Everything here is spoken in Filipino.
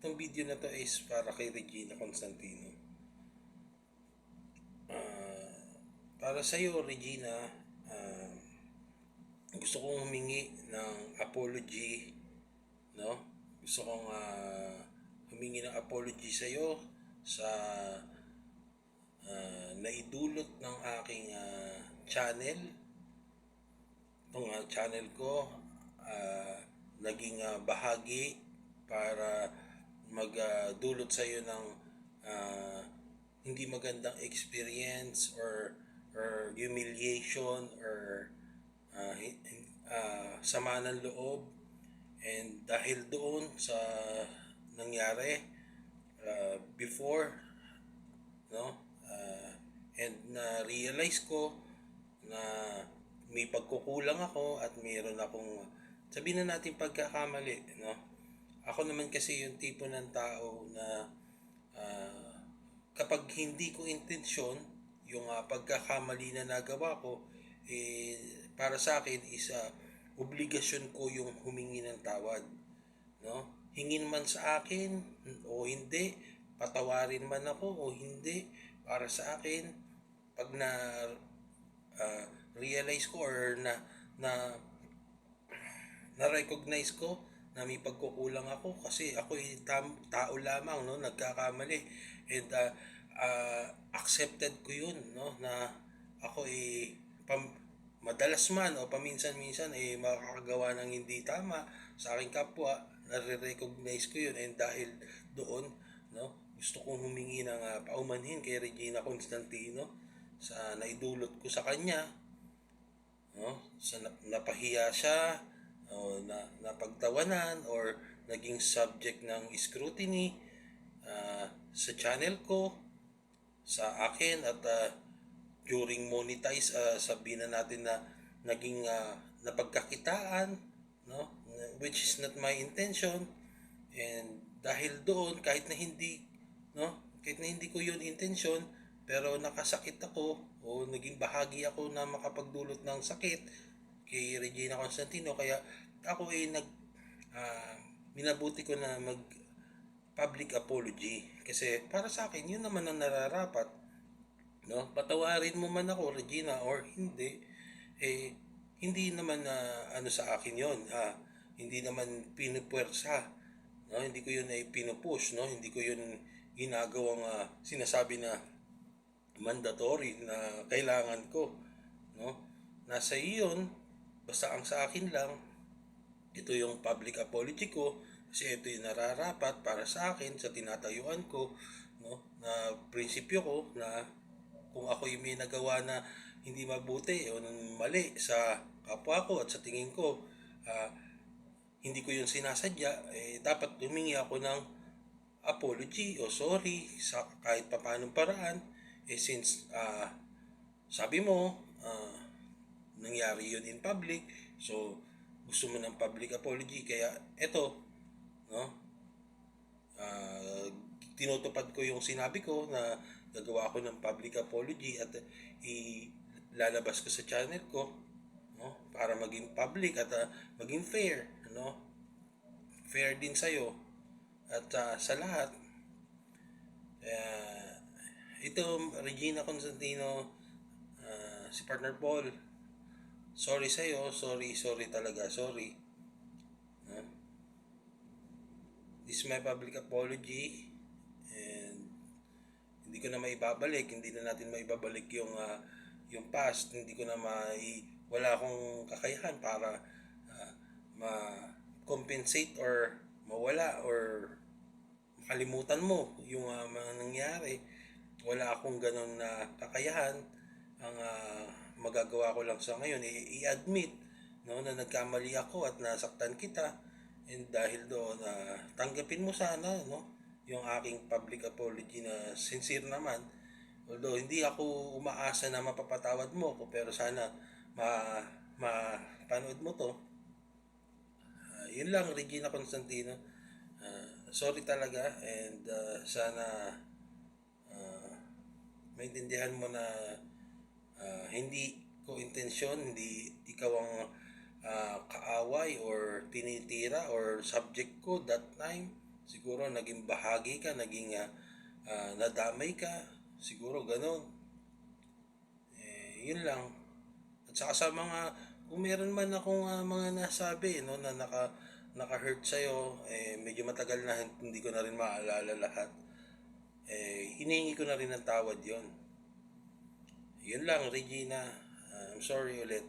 Itong video na to is para kay Regina Constantino. Para sa iyo, Regina, uh, gusto kong humingi ng apology, no? Gusto kong humingi ng apology sa iyo sa naidulot ng aking channel. Itong channel ko, naging bahagi para magdulot sa iyo ng hindi magandang experience or humiliation or sama ng loob. And dahil doon sa nangyari before, no, and na-realize ko na may pagkukulang ako at mayroon akong, sabihin na natin, pagkakamali, no. Ako naman kasi yung tipo ng tao na kapag hindi ko intensyon yung pagkakamali na nagawa ko, para sa akin is obligasyon ko yung humingi ng tawad, no? Hingin man sa akin o hindi, patawarin man ako o hindi, para sa akin, pag na realize ko or na-recognize ko na may pagkukulang ako, kasi ako tao lamang, no, nagkakamali, and accepted ko yun, no, na ako madalas man o paminsan-minsan makakagawa ng hindi tama sa aking kapwa. Nare-recognize ko yun, and dahil doon, no, gusto kong humingi ng paumanhin kay Regina Constantino sa naidulot ko sa kanya, no, sa napahiya siya o napagtawanan or naging subject ng scrutiny sa channel ko, sa akin, at during monetize, sabihin na natin na naging napagkakitaan, no, which is not my intention. And dahil doon, kahit na hindi ko yun intention, pero nakasakit ako o naging bahagi ako na makapagdulot ng sakit kay Regina Constantino, kaya ako minabuti ko na mag public apology, kasi para sa akin yun naman ang nararapat, no? Patawarin mo man ako, Regina, or hindi, hindi naman ano sa akin yun, hindi naman pinupuwersa, no? Hindi ko yun pinupush, no? Hindi ko yun ginagawang sinasabi na mandatory na kailangan ko, no? Nasa iyon, basta ang sa akin lang, ito yung public apology ko, kasi ito yung nararapat para sa akin sa tinatayuan ko, no, na prinsipyo ko, na kung ako yung may nagawa na hindi mabuti o mali sa kapwa ko at sa tingin ko hindi ko yung sinasadya, dapat humingi ako ng apology o sorry sa kahit papanong paraan, since sabi mo nangyari yun in public, so gusto mo ng public apology, kaya eto, no, tinutupad ko yung sinabi ko na gagawa ako ng public apology at ilalabas ko sa channel ko, no, para maging public at maging fair, no, fair din sa'yo at sa lahat. Ito, Regina Constantino, si Partner Paul, sorry sa'yo, sorry talaga, sorry. This is my public apology, and hindi ko na maibabalik, hindi na natin maibabalik yung past, hindi ko na wala akong kakayahan para ma-compensate or mawala or makalimutan mo yung mga nangyari. Wala akong ganun na kakayahan. Ang magagawa ko lang sa ngayon i-admit, no, na nagkamali ako at nasaktan kita, and dahil doon tanggapin mo sana, no, yung aking public apology na sincere naman, although hindi ako umaasa na mapapatawad mo ko, pero sana mapanood mo to. Yun lang, Regina Constantino, sorry talaga, and sana maintindihan mo na hindi ko intensyon, hindi ikaw ang kaaway or tinitira or subject ko that time. siguro naging bahagi ka, naging nadamay ka, siguro ganun. Yun lang. At saka sa mga, kung meron man akong mga nasabi, no, na naka-hurt sa'yo, medyo matagal na hindi ko na rin maalala lahat. Hinihingi ko na rin ng tawad yon. Yun lang, Regina. I'm sorry ulit.